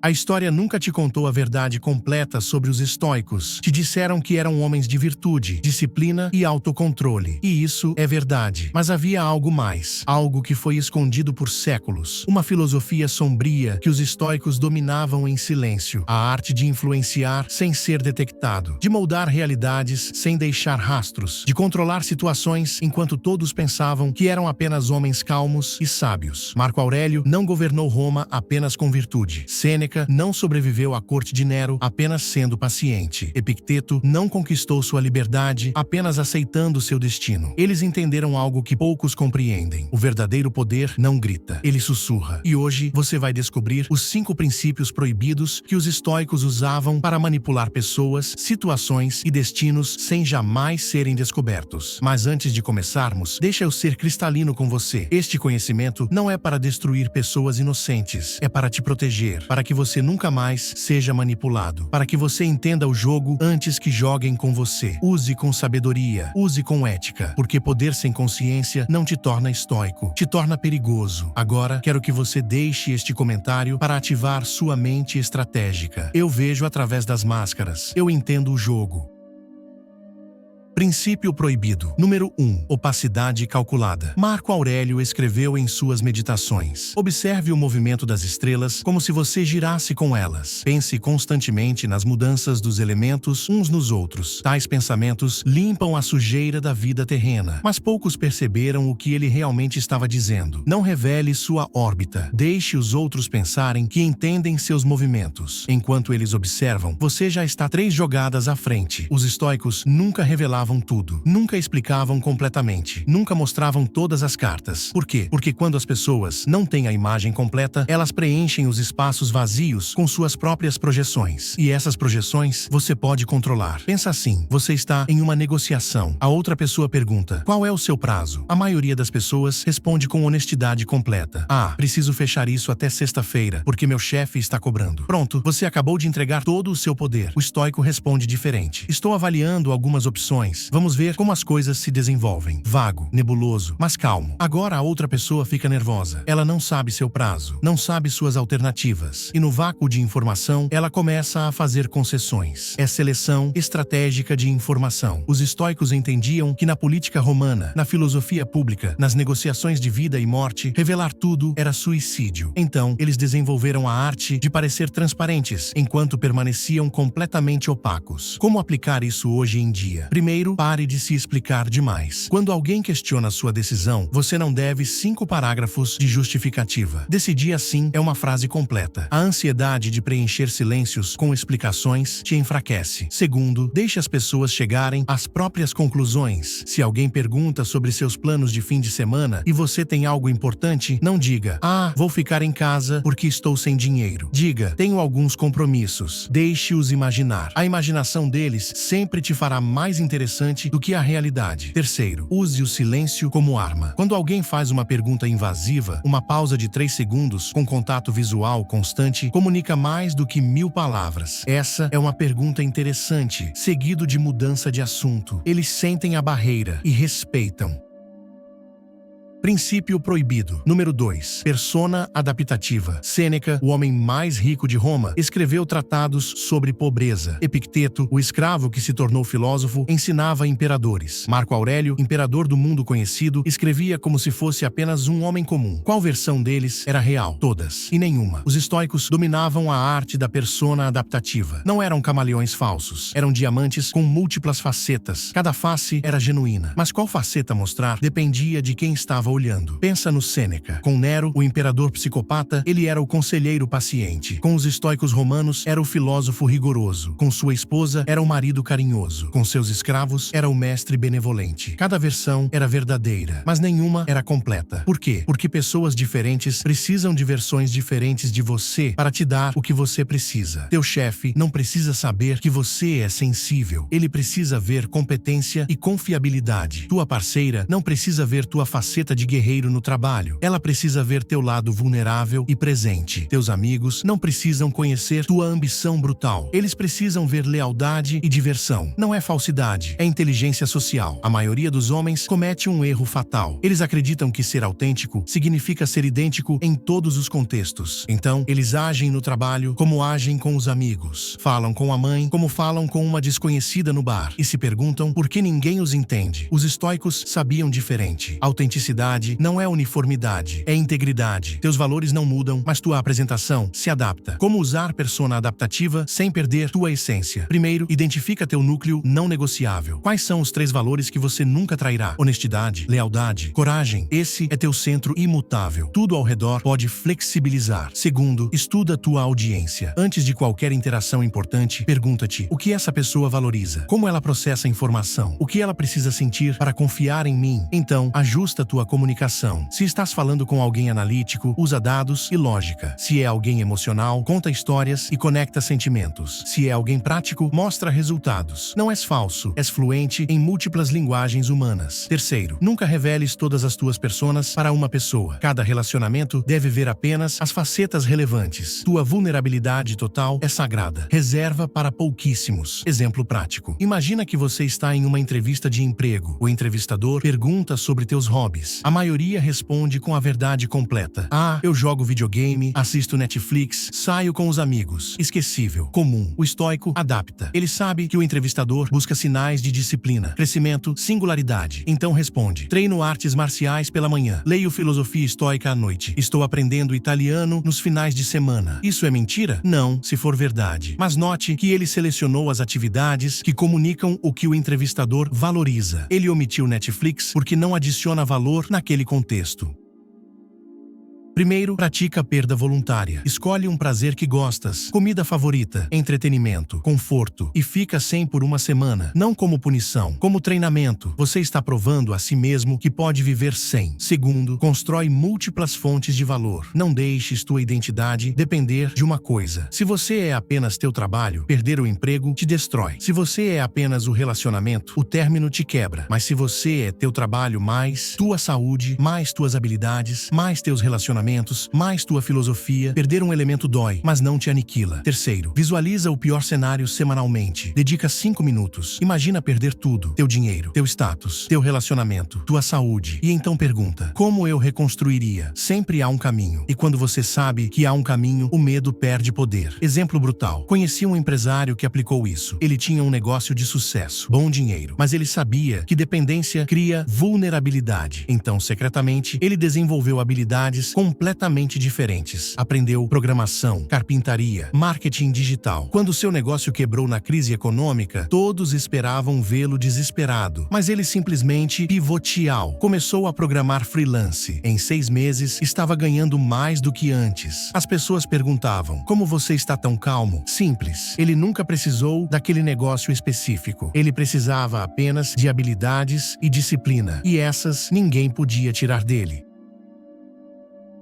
A história nunca te contou a verdade completa sobre os estoicos. Te disseram que eram homens de virtude, disciplina e autocontrole. E isso é verdade. Mas havia algo mais. Algo que foi escondido por séculos. Uma filosofia sombria que os estoicos dominavam em silêncio. A arte de influenciar sem ser detectado. De moldar realidades sem deixar rastros. De controlar situações enquanto todos pensavam que eram apenas homens calmos e sábios. Marco Aurélio não governou Roma apenas com virtude. Sêneca não sobreviveu à corte de Nero apenas sendo paciente. Epicteto não conquistou sua liberdade apenas aceitando seu destino. Eles entenderam algo que poucos compreendem. O verdadeiro poder não grita, ele sussurra. E hoje você vai descobrir os 5 princípios proibidos que os estoicos usavam para manipular pessoas, situações e destinos sem jamais serem descobertos. Mas antes de começarmos, deixa eu ser cristalino com você. Este conhecimento não é para destruir pessoas inocentes, é para te proteger, para que você nunca mais seja manipulado, para que você entenda o jogo antes que joguem com você. Use com sabedoria, use com ética, porque poder sem consciência não te torna estoico, te torna perigoso. Agora, quero que você deixe este comentário para ativar sua mente estratégica. Eu vejo através das máscaras, eu entendo o jogo. Princípio proibido. Número 1. Opacidade calculada. Marco Aurélio escreveu em suas meditações: observe o movimento das estrelas como se você girasse com elas. Pense constantemente nas mudanças dos elementos uns nos outros. Tais pensamentos limpam a sujeira da vida terrena. Mas poucos perceberam o que ele realmente estava dizendo. Não revele sua órbita. Deixe os outros pensarem que entendem seus movimentos. Enquanto eles observam, você já está 3 jogadas à frente. Os estoicos nunca revelavam tudo. Nunca explicavam completamente. Nunca mostravam todas as cartas. Por quê? Porque quando as pessoas não têm a imagem completa, elas preenchem os espaços vazios com suas próprias projeções. E essas projeções você pode controlar. Pensa assim, você está em uma negociação. A outra pessoa pergunta: qual é o seu prazo? A maioria das pessoas responde com honestidade completa: preciso fechar isso até sexta-feira, porque meu chefe está cobrando. Pronto, você acabou de entregar todo o seu poder. O estoico responde diferente: estou avaliando algumas opções. Vamos ver como as coisas se desenvolvem. Vago, nebuloso, mas calmo. Agora a outra pessoa fica nervosa. Ela não sabe seu prazo, não sabe suas alternativas. E no vácuo de informação, ela começa a fazer concessões. É seleção estratégica de informação. Os estoicos entendiam que na política romana, na filosofia pública, nas negociações de vida e morte, revelar tudo era suicídio. Então, eles desenvolveram a arte de parecer transparentes, enquanto permaneciam completamente opacos. Como aplicar isso hoje em dia? Primeiro, pare de se explicar demais. Quando alguém questiona sua decisão, você não deve 5 parágrafos de justificativa. Decidir assim é uma frase completa. A ansiedade de preencher silêncios com explicações te enfraquece. Segundo, deixe as pessoas chegarem às próprias conclusões. Se alguém pergunta sobre seus planos de fim de semana e você tem algo importante, não diga: vou ficar em casa porque estou sem dinheiro. Diga: tenho alguns compromissos. Deixe-os imaginar. A imaginação deles sempre te fará mais interessante do que a realidade. Terceiro, use o silêncio como arma. Quando alguém faz uma pergunta invasiva, uma pausa de 3 segundos com contato visual constante comunica mais do que 1000 palavras. Essa é uma pergunta interessante, seguido de mudança de assunto. Eles sentem a barreira e respeitam. Princípio proibido. Número 2. Persona adaptativa. Sêneca, o homem mais rico de Roma, escreveu tratados sobre pobreza. Epicteto, o escravo que se tornou filósofo, ensinava imperadores. Marco Aurélio, imperador do mundo conhecido, escrevia como se fosse apenas um homem comum. Qual versão deles era real? Todas. E nenhuma. Os estoicos dominavam a arte da persona adaptativa. Não eram camaleões falsos. Eram diamantes com múltiplas facetas. Cada face era genuína. Mas qual faceta mostrar dependia de quem estava olhando. Pensa no Sêneca. Com Nero, o imperador psicopata, ele era o conselheiro paciente. Com os estoicos romanos, era o filósofo rigoroso. Com sua esposa, era o marido carinhoso. Com seus escravos, era o mestre benevolente. Cada versão era verdadeira, mas nenhuma era completa. Por quê? Porque pessoas diferentes precisam de versões diferentes de você para te dar o que você precisa. Teu chefe não precisa saber que você é sensível. Ele precisa ver competência e confiabilidade. Tua parceira não precisa ver tua faceta de de guerreiro no trabalho. Ela precisa ver teu lado vulnerável e presente. Teus amigos não precisam conhecer tua ambição brutal. Eles precisam ver lealdade e diversão. Não é falsidade, é inteligência social. A maioria dos homens comete um erro fatal. Eles acreditam que ser autêntico significa ser idêntico em todos os contextos. Então, eles agem no trabalho como agem com os amigos. Falam com a mãe como falam com uma desconhecida no bar. E se perguntam por que ninguém os entende. Os estoicos sabiam diferente. Autenticidade não é uniformidade, é integridade. Teus valores não mudam, mas tua apresentação se adapta. Como usar persona adaptativa sem perder tua essência? Primeiro, identifica teu núcleo não negociável. Quais são os 3 valores que você nunca trairá? Honestidade, lealdade, coragem. Esse é teu centro imutável. Tudo ao redor pode flexibilizar. Segundo, estuda tua audiência. Antes de qualquer interação importante, pergunta-te: o que essa pessoa valoriza? Como ela processa a informação? O que ela precisa sentir para confiar em mim? Então, ajusta tua comunicação. Se estás falando com alguém analítico, usa dados e lógica. Se é alguém emocional, conta histórias e conecta sentimentos. Se é alguém prático, mostra resultados. Não és falso, és fluente em múltiplas linguagens humanas. Terceiro, nunca reveles todas as tuas personas para uma pessoa. Cada relacionamento deve ver apenas as facetas relevantes. Tua vulnerabilidade total é sagrada. Reserva para pouquíssimos. Exemplo prático. Imagina que você está em uma entrevista de emprego. O entrevistador pergunta sobre teus hobbies. A maioria responde com a verdade completa. Ah, eu jogo videogame, assisto Netflix, saio com os amigos. Esquecível. Comum. O estoico adapta. Ele sabe que o entrevistador busca sinais de disciplina, crescimento, singularidade. Então responde: treino artes marciais pela manhã. Leio filosofia estoica à noite. Estou aprendendo italiano nos finais de semana. Isso é mentira? Não, se for verdade. Mas note que ele selecionou as atividades que comunicam o que o entrevistador valoriza. Ele omitiu Netflix porque não adiciona valor naquele contexto. Primeiro, pratica a perda voluntária. Escolhe um prazer que gostas, comida favorita, entretenimento, conforto, e fica sem por uma semana. Não como punição, como treinamento. Você está provando a si mesmo que pode viver sem. Segundo, constrói múltiplas fontes de valor. Não deixes tua identidade depender de uma coisa. Se você é apenas teu trabalho, perder o emprego te destrói. Se você é apenas o relacionamento, o término te quebra. Mas se você é teu trabalho mais tua saúde, mais tuas habilidades, mais teus relacionamentos, mais tua filosofia, perder um elemento dói, mas não te aniquila. Terceiro, visualiza o pior cenário semanalmente. Dedica 5 minutos. Imagina perder tudo: teu dinheiro, teu status, teu relacionamento, tua saúde. E então pergunta: como eu reconstruiria? Sempre há um caminho. E quando você sabe que há um caminho, o medo perde poder. Exemplo brutal. Conheci um empresário que aplicou isso. Ele tinha um negócio de sucesso, bom dinheiro, mas ele sabia que dependência cria vulnerabilidade. Então, secretamente, ele desenvolveu habilidades completamente diferentes. Aprendeu programação, carpintaria, marketing digital. Quando seu negócio quebrou na crise econômica, todos esperavam vê-lo desesperado. Mas ele simplesmente pivoteou. Começou a programar freelance. Em 6 meses, estava ganhando mais do que antes. As pessoas perguntavam: como você está tão calmo? Simples. Ele nunca precisou daquele negócio específico. Ele precisava apenas de habilidades e disciplina. E essas ninguém podia tirar dele.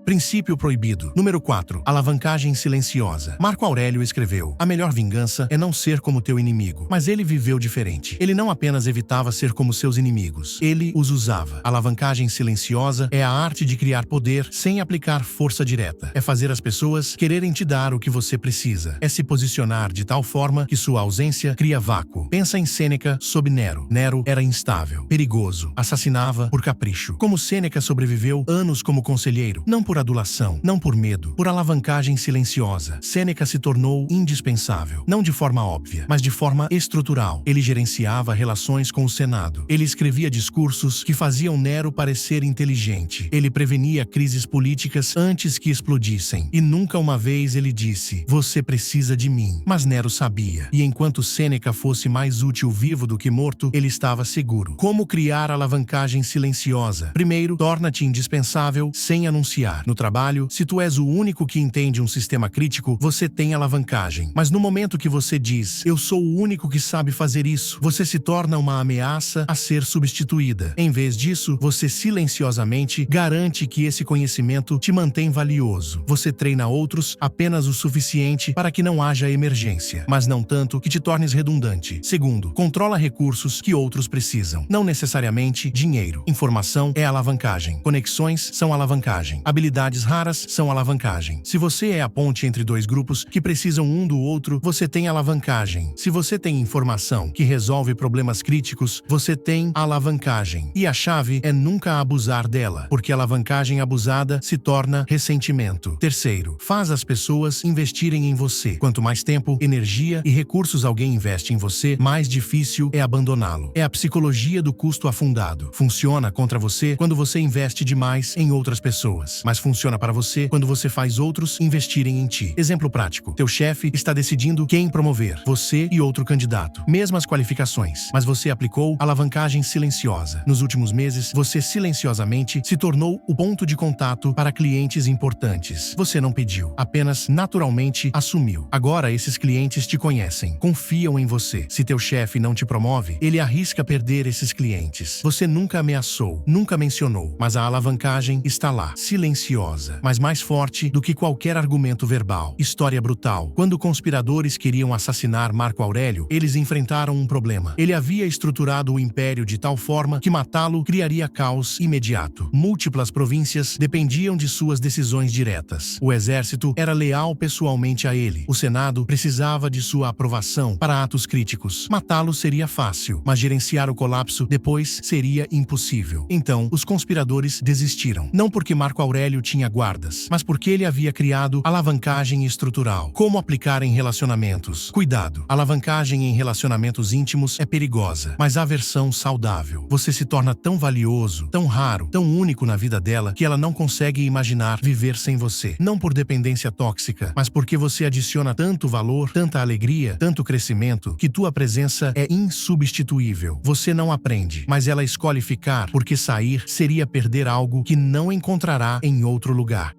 Princípio proibido. Número 4. Alavancagem silenciosa. Marco Aurélio escreveu: a melhor vingança é não ser como teu inimigo. Mas ele viveu diferente. Ele não apenas evitava ser como seus inimigos, ele os usava. Alavancagem silenciosa é a arte de criar poder sem aplicar força direta. É fazer as pessoas quererem te dar o que você precisa. É se posicionar de tal forma que sua ausência cria vácuo. Pensa em Sêneca sob Nero. Nero era instável, perigoso, assassinava por capricho. Como Sêneca sobreviveu anos como conselheiro? Não por adulação, não por medo, por alavancagem silenciosa. Sêneca se tornou indispensável, não de forma óbvia, mas de forma estrutural. Ele gerenciava relações com o Senado. Ele escrevia discursos que faziam Nero parecer inteligente. Ele prevenia crises políticas antes que explodissem. E nunca uma vez ele disse: você precisa de mim. Mas Nero sabia. E enquanto Sêneca fosse mais útil vivo do que morto, ele estava seguro. Como criar alavancagem silenciosa? Primeiro, torna-te indispensável sem anunciar. lugar. No trabalho, se tu és o único que entende um sistema crítico, você tem alavancagem. Mas no momento que você diz, eu sou o único que sabe fazer isso, você se torna uma ameaça a ser substituída. Em vez disso, você silenciosamente garante que esse conhecimento te mantém valioso. Você treina outros apenas o suficiente para que não haja emergência, mas não tanto que te tornes redundante. Segundo, controla recursos que outros precisam. Não necessariamente dinheiro. Informação é alavancagem. Conexões são alavancagem. Habilidades raras são alavancagem. Se você é a ponte entre dois grupos que precisam um do outro, você tem alavancagem. Se você tem informação que resolve problemas críticos, você tem alavancagem. E a chave é nunca abusar dela, porque alavancagem abusada se torna ressentimento. Terceiro, faz as pessoas investirem em você. Quanto mais tempo, energia e recursos alguém investe em você, mais difícil é abandoná-lo. É a psicologia do custo afundado. Funciona contra você quando você investe demais em outras pessoas, mas funciona para você quando você faz outros investirem em ti. Exemplo prático. Teu chefe está decidindo quem promover, você e outro candidato. Mesmas qualificações, mas você aplicou alavancagem silenciosa. Nos últimos meses, você silenciosamente se tornou o ponto de contato para clientes importantes. Você não pediu, apenas naturalmente assumiu. Agora esses clientes te conhecem, confiam em você. Se teu chefe não te promove, ele arrisca perder esses clientes. Você nunca ameaçou, nunca mencionou, mas a alavancagem está lá, silenciosa, mas mais forte do que qualquer argumento verbal. História brutal. Quando conspiradores queriam assassinar Marco Aurélio, eles enfrentaram um problema. Ele havia estruturado o império de tal forma que matá-lo criaria caos imediato. Múltiplas províncias dependiam de suas decisões diretas. O exército era leal pessoalmente a ele. O Senado precisava de sua aprovação para atos críticos. Matá-lo seria fácil, mas gerenciar o colapso depois seria impossível. Então, os conspiradores desistiram. Não porque Marco Aurélio tinha guardas, mas porque ele havia criado alavancagem estrutural. Como aplicar em relacionamentos? Cuidado! Alavancagem em relacionamentos íntimos é perigosa, mas a versão saudável. Você se torna tão valioso, tão raro, tão único na vida dela que ela não consegue imaginar viver sem você. Não por dependência tóxica, mas porque você adiciona tanto valor, tanta alegria, tanto crescimento, que tua presença é insubstituível. Você não aprende, mas ela escolhe ficar, porque sair seria perder algo que não encontrará em outro lugar.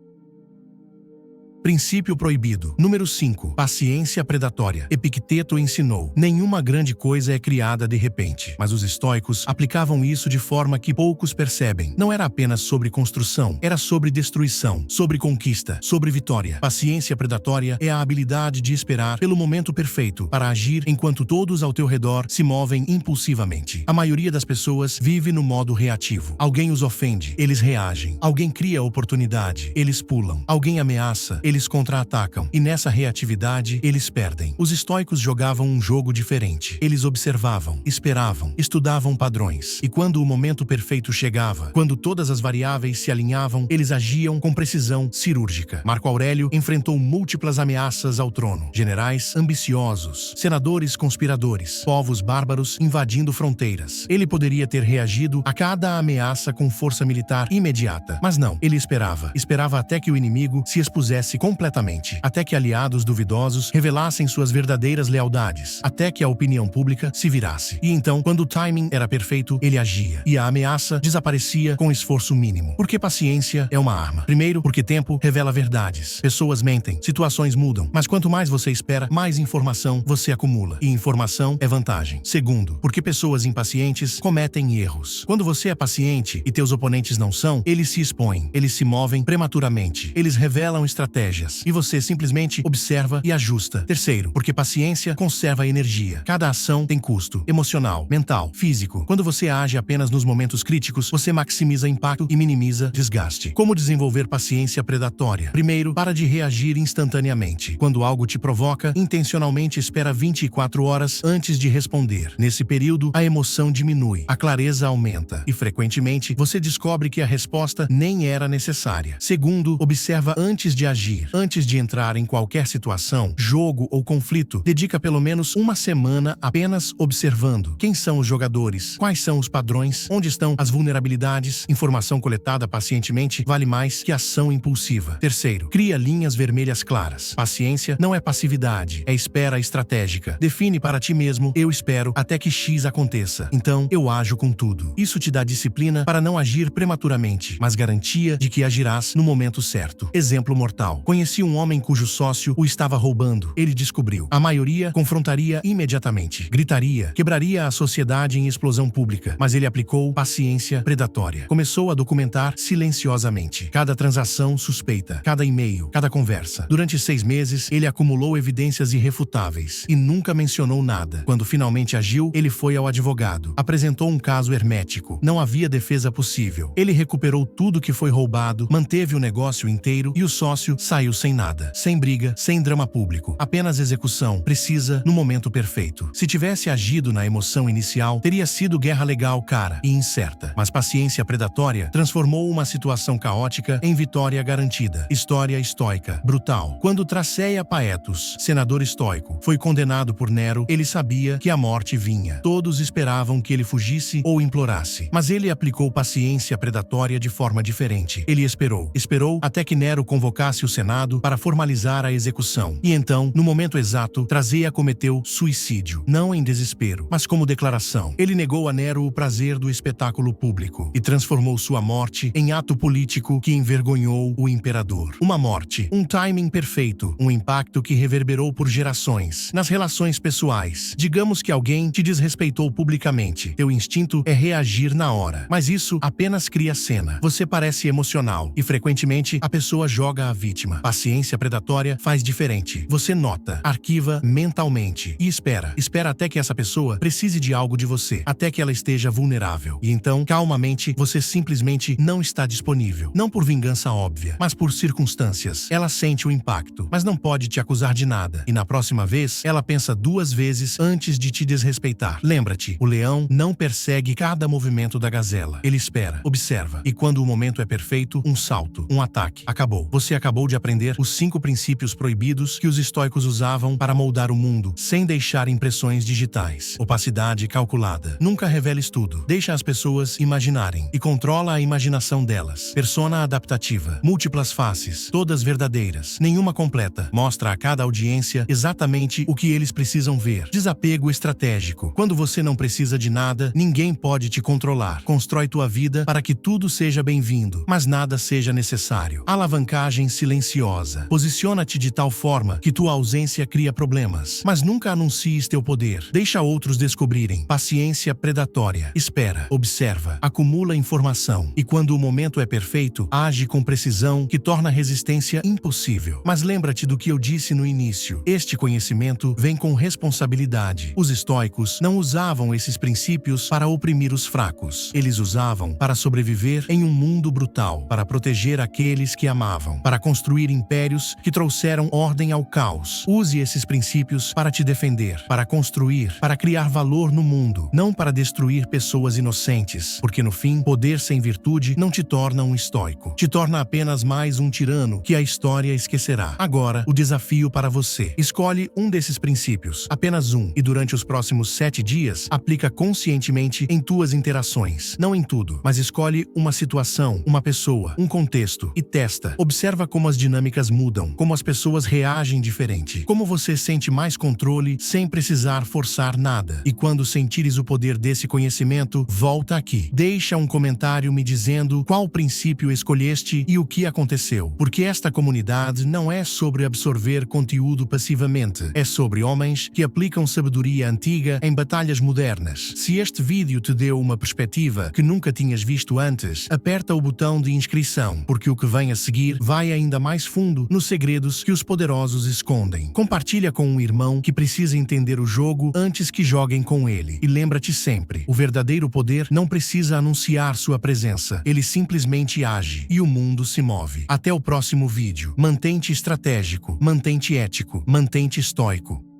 Princípio proibido. Número 5. Paciência predatória. Epicteto ensinou: nenhuma grande coisa é criada de repente. Mas os estoicos aplicavam isso de forma que poucos percebem. Não era apenas sobre construção, era sobre destruição, sobre conquista, sobre vitória. Paciência predatória é a habilidade de esperar pelo momento perfeito para agir enquanto todos ao teu redor se movem impulsivamente. A maioria das pessoas vive no modo reativo. Alguém os ofende, eles reagem. Alguém cria oportunidade, eles pulam. Alguém ameaça, eles contra-atacam, e nessa reatividade, eles perdem. Os estoicos jogavam um jogo diferente. Eles observavam, esperavam, estudavam padrões, e quando o momento perfeito chegava, quando todas as variáveis se alinhavam, eles agiam com precisão cirúrgica. Marco Aurélio enfrentou múltiplas ameaças ao trono. Generais ambiciosos, senadores conspiradores, povos bárbaros invadindo fronteiras. Ele poderia ter reagido a cada ameaça com força militar imediata, mas não. Ele esperava até que o inimigo se expusesse completamente, até que aliados duvidosos revelassem suas verdadeiras lealdades, até que a opinião pública se virasse. E então, quando o timing era perfeito, ele agia, e a ameaça desaparecia com esforço mínimo. Porque paciência é uma arma. Primeiro, porque tempo revela verdades. Pessoas mentem, situações mudam, mas quanto mais você espera, mais informação você acumula, e informação é vantagem. Segundo, porque pessoas impacientes cometem erros. Quando você é paciente e teus oponentes não são, eles se expõem, eles se movem prematuramente, eles revelam estratégias, e você simplesmente observa e ajusta. Terceiro, porque paciência conserva energia. Cada ação tem custo emocional, mental, físico. Quando você age apenas nos momentos críticos, você maximiza impacto e minimiza desgaste. Como desenvolver paciência predatória? Primeiro, para de reagir instantaneamente. Quando algo te provoca, intencionalmente espera 24 horas antes de responder. Nesse período, a emoção diminui, a clareza aumenta, e frequentemente você descobre que a resposta nem era necessária. Segundo, observa antes de agir. agir. Antes de entrar em qualquer situação, jogo ou conflito, dedica pelo menos uma semana apenas observando quem são os jogadores, quais são os padrões, onde estão as vulnerabilidades. Informação coletada pacientemente vale mais que ação impulsiva. Terceiro, cria linhas vermelhas claras. Paciência não é passividade, é espera estratégica. Define para ti mesmo: eu espero até que X aconteça, então eu ajo com tudo. Isso te dá disciplina para não agir prematuramente, mas garantia de que agirás no momento certo. Exemplo mortal. Conheci um homem cujo sócio o estava roubando. Ele descobriu. A maioria confrontaria imediatamente. Gritaria, quebraria a sociedade em explosão pública. Mas ele aplicou paciência predatória. Começou a documentar silenciosamente cada transação suspeita, cada e-mail, cada conversa. Durante 6 meses, ele acumulou evidências irrefutáveis e nunca mencionou nada. Quando finalmente agiu, ele foi ao advogado. Apresentou um caso hermético. Não havia defesa possível. Ele recuperou tudo que foi roubado, manteve o negócio inteiro e o sócio saiu sem nada. Sem briga, sem drama público. Apenas execução precisa no momento perfeito. Se tivesse agido na emoção inicial, teria sido guerra legal cara e incerta. Mas paciência predatória transformou uma situação caótica em vitória garantida. História estoica, brutal. Quando Traceia Paetus, senador estoico, foi condenado por Nero, ele sabia que a morte vinha. Todos esperavam que ele fugisse ou implorasse. Mas ele aplicou paciência predatória de forma diferente. Ele esperou até que Nero convocasse o Senado para formalizar a execução. E então, no momento exato, Traceia cometeu suicídio. Não em desespero, mas como declaração. Ele negou a Nero o prazer do espetáculo público e transformou sua morte em ato político que envergonhou o imperador. Uma morte, um timing perfeito, um impacto que reverberou por gerações. Nas relações pessoais, digamos que alguém te desrespeitou publicamente. Teu instinto é reagir na hora. Mas isso apenas cria cena. Você parece emocional e frequentemente a pessoa joga a vítima. Paciência predatória faz diferente. Você nota, arquiva mentalmente e espera. Espera até que essa pessoa precise de algo de você, até que ela esteja vulnerável. E então, calmamente, você simplesmente não está disponível. Não por vingança óbvia, mas por circunstâncias. Ela sente o impacto, mas não pode te acusar de nada. E na próxima vez, ela pensa 2 vezes antes de te desrespeitar. Lembra-te, o leão não persegue cada movimento da gazela. Ele espera, observa. E quando o momento é perfeito, um salto, um ataque. Acabou. Você acabou de aprender os 5 princípios proibidos que os estoicos usavam para moldar o mundo, sem deixar impressões digitais. Opacidade calculada. Nunca reveles tudo. Deixa as pessoas imaginarem e controla a imaginação delas. Persona adaptativa. Múltiplas faces, todas verdadeiras, nenhuma completa. Mostra a cada audiência exatamente o que eles precisam ver. Desapego estratégico. Quando você não precisa de nada, ninguém pode te controlar. Constrói tua vida para que tudo seja bem-vindo, mas nada seja necessário. Alavancagem silenciosa. Posiciona-te de tal forma que tua ausência cria problemas, mas nunca anuncies teu poder. Deixa outros descobrirem. Paciência predatória. Espera, observa, acumula informação e quando o momento é perfeito, age com precisão que torna a resistência impossível. Mas lembra-te do que eu disse no início. Este conhecimento vem com responsabilidade. Os estoicos não usavam esses princípios para oprimir os fracos. Eles usavam para sobreviver em um mundo brutal, para proteger aqueles que amavam, para construir impérios que trouxeram ordem ao caos. Use esses princípios para te defender, para construir, para criar valor no mundo, não para destruir pessoas inocentes, porque no fim, poder sem virtude não te torna um estoico. Te torna apenas mais um tirano que a história esquecerá. Agora, o desafio para você. Escolhe um desses princípios, apenas um, e durante os próximos 7 dias, aplica conscientemente em tuas interações. Não em tudo, mas escolhe uma situação, uma pessoa, um contexto e testa. Observa como as dinâmicas mudam, como as pessoas reagem diferente, como você sente mais controle sem precisar forçar nada. E quando sentires o poder desse conhecimento, volta aqui. Deixa um comentário me dizendo qual princípio escolheste e o que aconteceu. Porque esta comunidade não é sobre absorver conteúdo passivamente. É sobre homens que aplicam sabedoria antiga em batalhas modernas. Se este vídeo te deu uma perspectiva que nunca tinhas visto antes, aperta o botão de inscrição, porque o que vem a seguir vai ainda mais fundo nos segredos que os poderosos escondem. Compartilha com um irmão que precisa entender o jogo antes que joguem com ele. E lembra-te sempre, o verdadeiro poder não precisa anunciar sua presença. Ele simplesmente age e o mundo se move. Até o próximo vídeo. Mantém-te estratégico, mantém-te ético, mantém-te estoico.